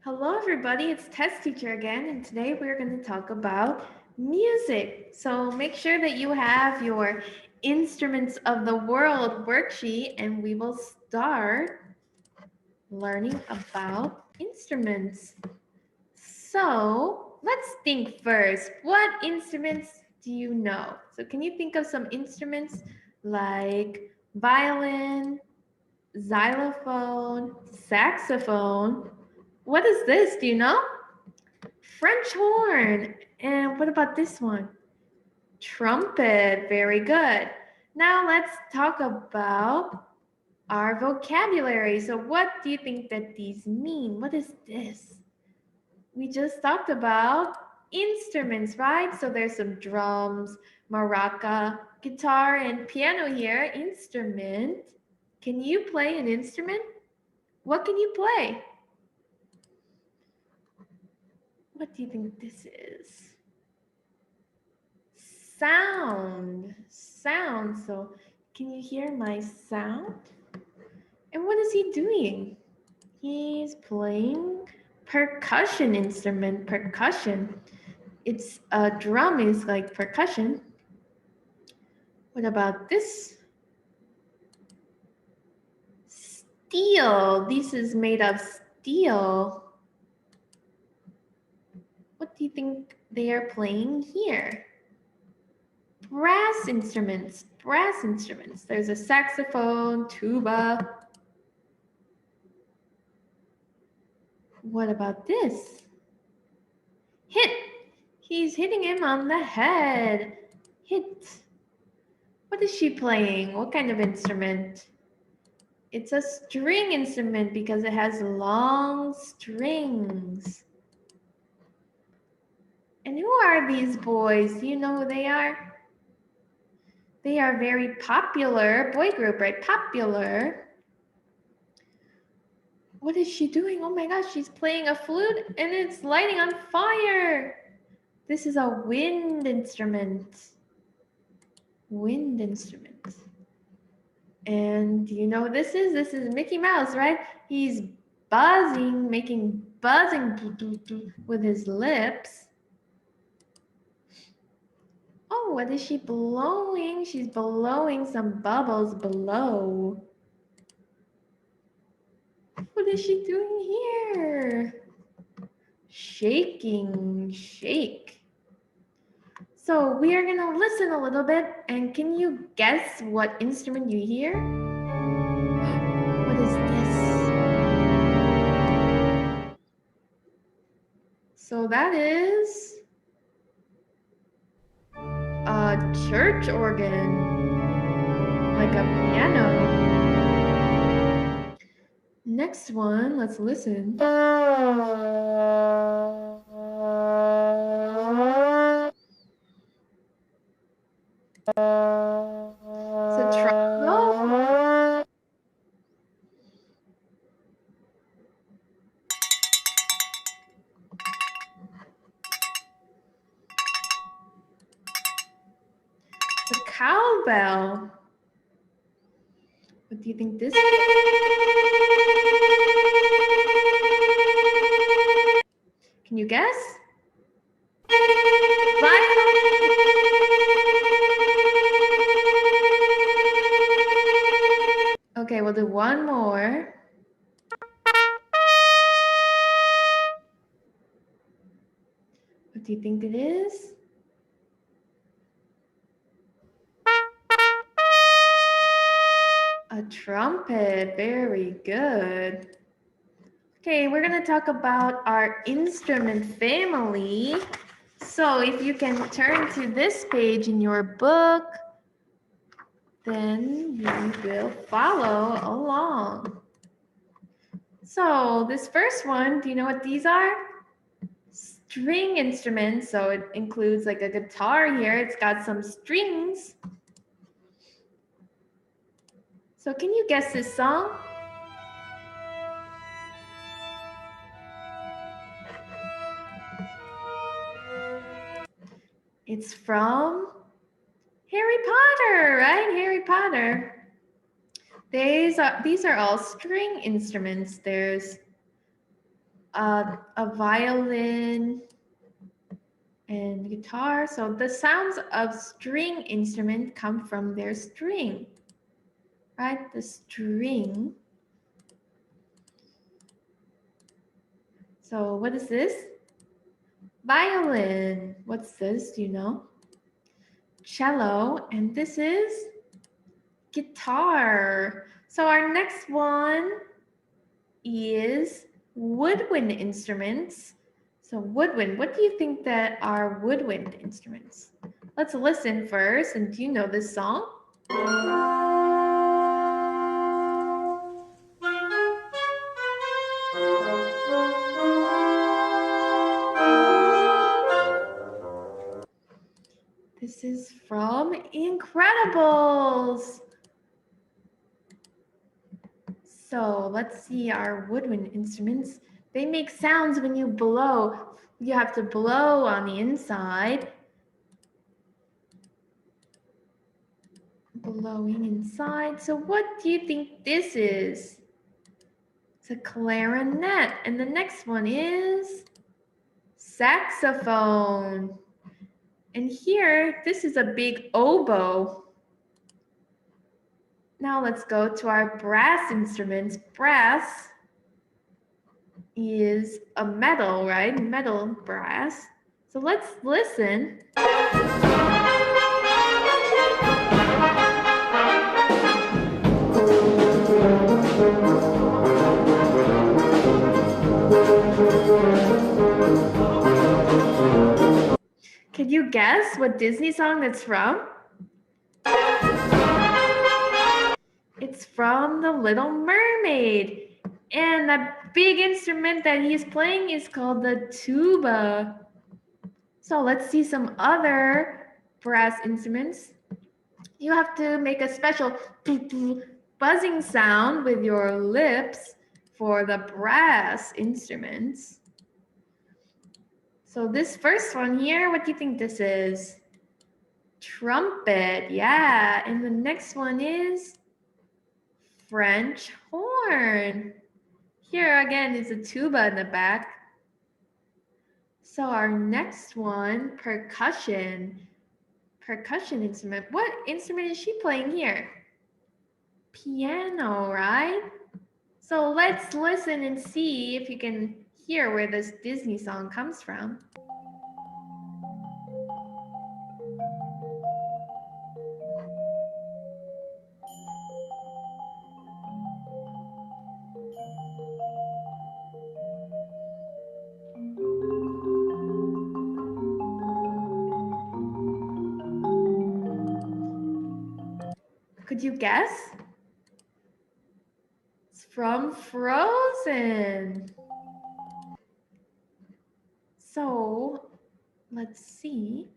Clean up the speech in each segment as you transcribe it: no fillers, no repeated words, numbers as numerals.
Hello, everybody. It's Test Teacher again, and today we're going to talk about music. So make sure that you have your Instruments of the World worksheet, and we will start learning about instruments. So let's think first. What instruments do you know? So, can you think of some instruments like violin, xylophone, saxophone? What is this? Do you know? French horn. And what about this one? Trumpet. Very good. Now let's talk about our vocabulary. So, what do you think that these mean? What is this? We just talked about instruments, right? So, there's some drums, maraca, guitar, and piano here. Instrument. Can you play an instrument? What can you play? What do you think this is? Sound. So can you hear my sound? And what is he doing? He's playing percussion instrument. Percussion. It's a drum is like percussion. What about this? Steel. This is made of steel. What do you think they are playing here? Brass instruments. Brass instruments. There's a saxophone, tuba. What about this? Hit. He's hitting him on the head. Hit. What is she playing? What kind of instrument? It's a string instrument because it has long strings. And who are these boys? Do you know who they are? They are very popular. Boy group, right? Popular. What is she doing? Oh my gosh, she's playing a flute and it's lighting on fire. This is a wind instrument. Wind instrument. And do you know what this is? This is Mickey Mouse, right? He's buzzing, making buzzing with his lips. Oh, what is she blowing? She's blowing some bubbles below. What is she doing here? Shaking, shake. So we are gonna listen a little bit, and can you guess what instrument you hear? What is this? So that is a church organ, like a piano. Next one, let's listen. It's a trombone. It's a cowbell. What do you think this is? Can you guess? Violin. Okay, we'll do one more. What do you think it is? A trumpet. Very good. Okay, we're going to talk about our instrument family. So if you can turn to this page in your book, then you will follow along. So this first one, do you know what these are? String instruments. So it includes like a guitar here. It's got some strings. So can you guess this song? It's from Harry Potter, right? Harry Potter. These are all string instruments. There's a violin, and guitar. So the sounds of string instrument come from their string, right? The string. So what is this? Violin. What's this? Do you know? Cello. And this is guitar. So our next one is woodwind instruments. So woodwind, what do you think that are woodwind instruments? Let's listen first. And do you know this song? This is from Incredibles. So let's see our woodwind instruments. They make sounds when you blow. You have to blow on the inside. Blowing inside. So what do you think this is? It's a clarinet. And the next one is saxophone. And here, this is a big oboe. Now let's go to our brass instruments. Brass is a metal, right? Metal brass. So let's listen. Can you guess what Disney song that's from? It's from The Little Mermaid. And the big instrument that he's playing is called the tuba. So let's see some other brass instruments. You have to make a special buzzing sound with your lips for the brass instruments. So this first one here, what do you think this is? Trumpet, yeah. And the next one is French horn. Here again is a tuba in the back. So our next one, percussion. Percussion instrument. What instrument is she playing here? Piano, right? So let's listen and see if you can hear where this Disney song comes from. Could you guess? It's from Frozen. So let's see.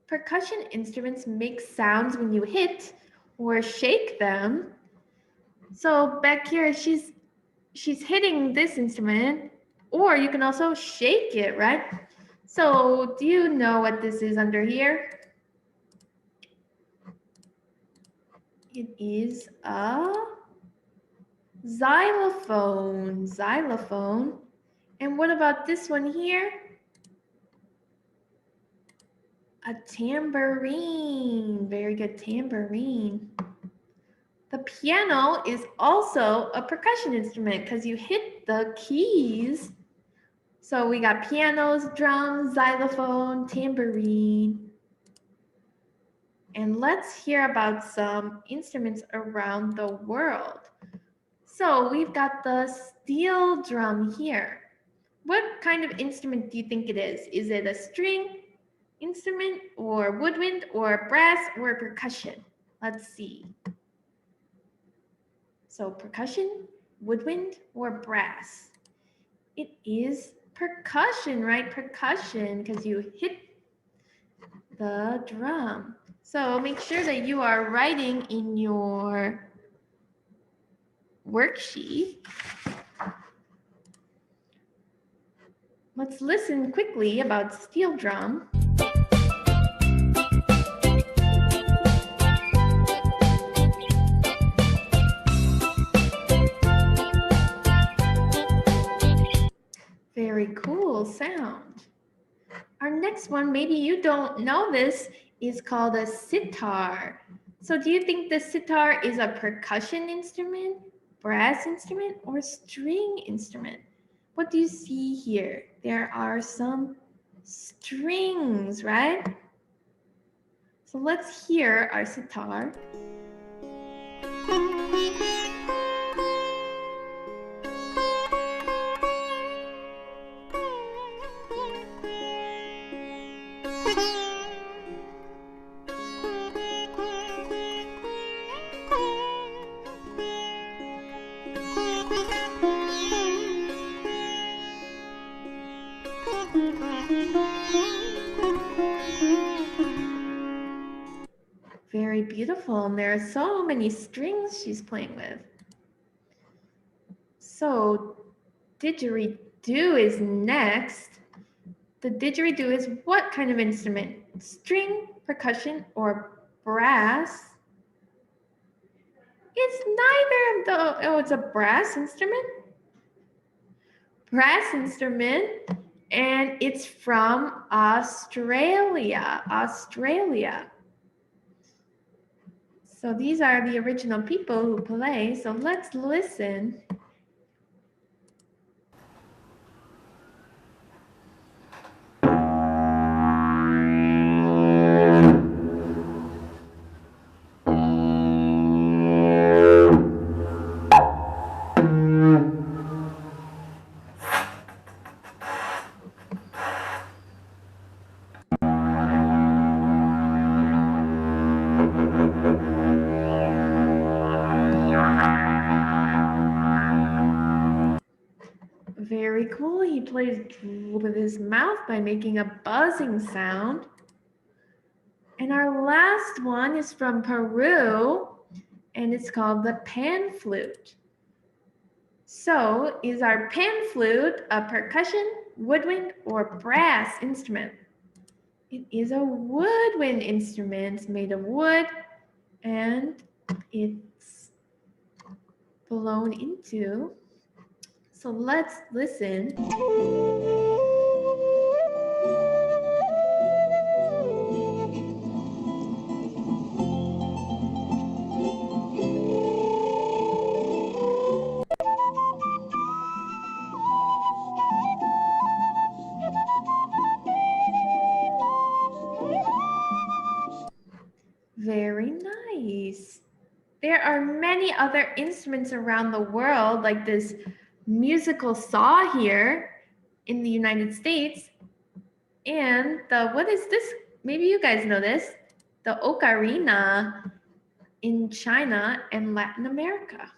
Percussion instruments make sounds when you hit or shake them. So back here, she's hitting this instrument, or you can also shake it, right? So do you know what this is under here? It is a xylophone. Xylophone. And what about this one here? A tambourine. Very good, tambourine. The piano is also a percussion instrument because you hit the keys. So we got pianos, drums, xylophone, tambourine. And let's hear about some instruments around the world. So we've got the steel drum here. What kind of instrument do you think it is? Is it a string instrument or woodwind or brass or percussion? Let's see. So percussion, woodwind, or brass? It is percussion, right? Percussion, because you hit the drum. So make sure that you are writing in your worksheet. Let's listen quickly about steel drum. Very cool sound. Our next one, maybe you don't know this, is called a sitar. So do you think the sitar is a percussion instrument, brass instrument, or string instrument? What do you see here? There are some strings, right? So let's hear our sitar. Very beautiful. And there are so many strings she's playing with. So didgeridoo is next. The didgeridoo is what kind of instrument? String, percussion, or brass? It's neither of the, oh, it's a brass instrument? Brass instrument, and it's from Australia. So these are the original people who play. So let's listen. Very cool. He plays with his mouth by making a buzzing sound. And our last one is from Peru, and it's called the pan flute. So is our pan flute a percussion, woodwind, or brass instrument? It is a woodwind instrument made of wood, and it's blown into. So let's listen. Very nice. There are many other instruments around the world, like this musical saw here in the United States. And what is this? Maybe you guys know this. The ocarina in China and Latin America.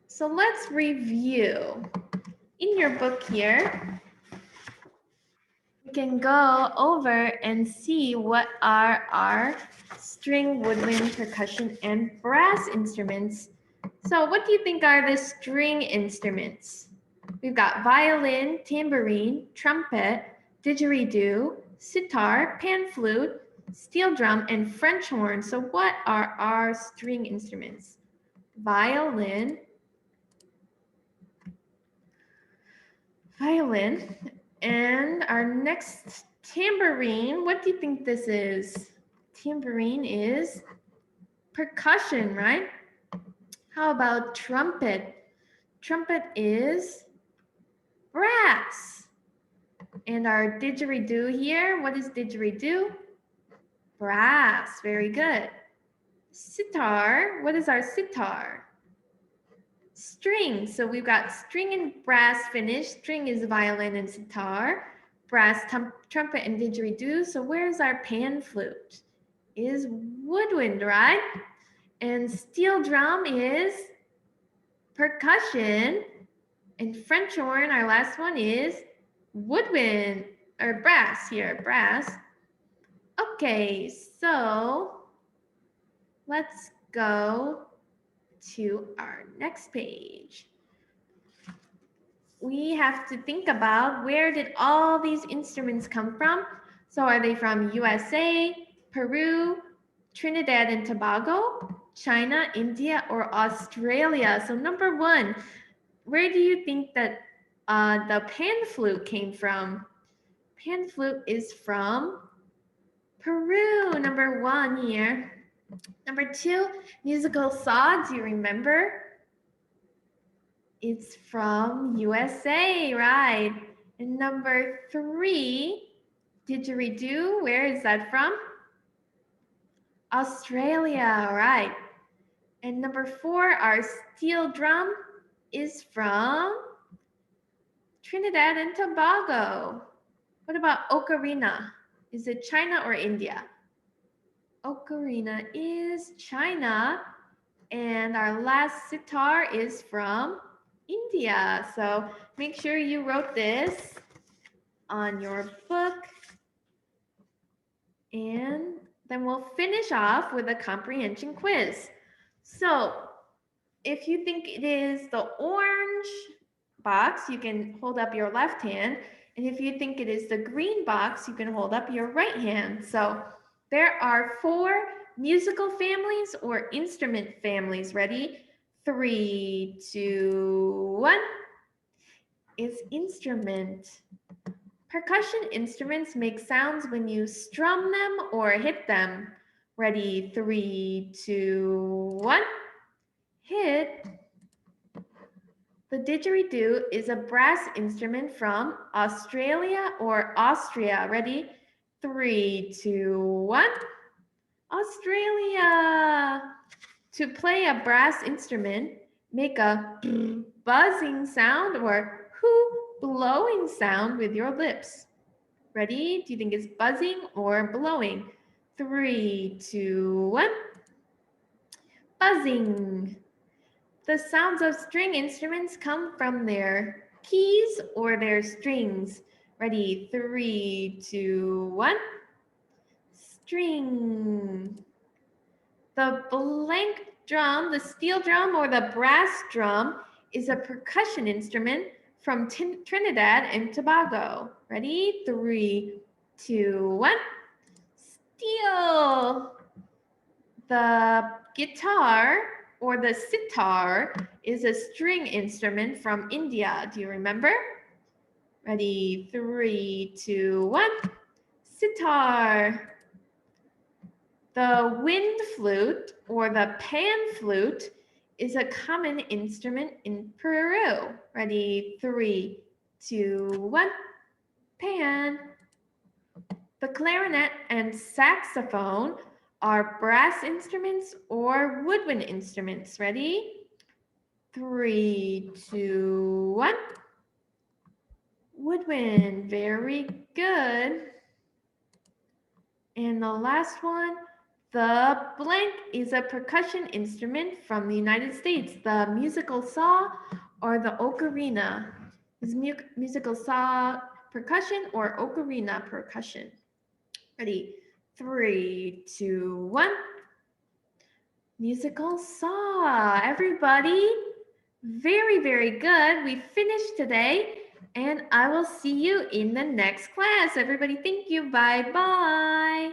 So let's review. In your book here, we can go over and see what are our string, woodwind, percussion, and brass instruments. So what do you think are the string instruments? We've got violin, tambourine, trumpet, didgeridoo, sitar, pan flute, steel drum, and French horn. So what are our string instruments? Violin, and our next tambourine. What do you think this is? Tambourine is percussion, right? How about trumpet? Trumpet is brass. And our didgeridoo here, what is didgeridoo? Brass, very good. Sitar, what is our sitar? String, so we've got string and brass finished. String is violin and sitar. Brass, trumpet, and didgeridoo. So where's our pan flute? Is woodwind, right? And steel drum is percussion. And French horn, our last one, is woodwind, or brass here, brass. Okay, so let's go to our next page. We have to think about where did all these instruments come from? So are they from USA, Peru, Trinidad and Tobago, China, India, or Australia? So number one, where do you think that the pan flute came from? Pan flute is from Peru, number 1 here. Number 2, musical saw, do you remember? It's from USA, right? And number 3, didgeridoo, where is that from? Australia, right? And number 4, our steel drum is from Trinidad and Tobago. What about ocarina? Is it China or India? Ocarina is China. And our last sitar is from India. So make sure you wrote this on your book. And then we'll finish off with a comprehension quiz. So if you think it is the orange box, you can hold up your left hand. And if you think it is the green box, you can hold up your right hand. So there are 4 musical families or instrument families. Ready? 3, 2, 1. Is instrument. Percussion instruments make sounds when you strum them or hit them. Ready? 3, 2, 1. Hit. The didgeridoo is a brass instrument from Australia or Austria. Ready? 3, 2, 1. Australia. To play a brass instrument, make a buzzing sound or hoo blowing sound with your lips. Ready? Do you think it's buzzing or blowing? 3, 2, 1. Buzzing. The sounds of string instruments come from their keys or their strings. Ready? 3, 2, 1. String. The blank drum, the steel drum or the brass drum is a percussion instrument from Trinidad and Tobago. Ready? 3, 2, 1. Steel. The guitar or the sitar is a string instrument from India. Do you remember? Ready? 3, 2, 1. Sitar. The wind flute or the pan flute is a common instrument in Peru. Ready? 3, 2, 1. Pan. The clarinet and saxophone are brass instruments or woodwind instruments. Ready? 3, 2, 1. Woodwind. Very good. And the last one, the blank is a percussion instrument from the United States. The musical saw or the ocarina. Is musical saw percussion or ocarina percussion? Ready? 3, 2, 1. Musical saw. Everybody, very, very good. We finished today, and I will see you in the next class. Everybody, thank you. Bye-bye.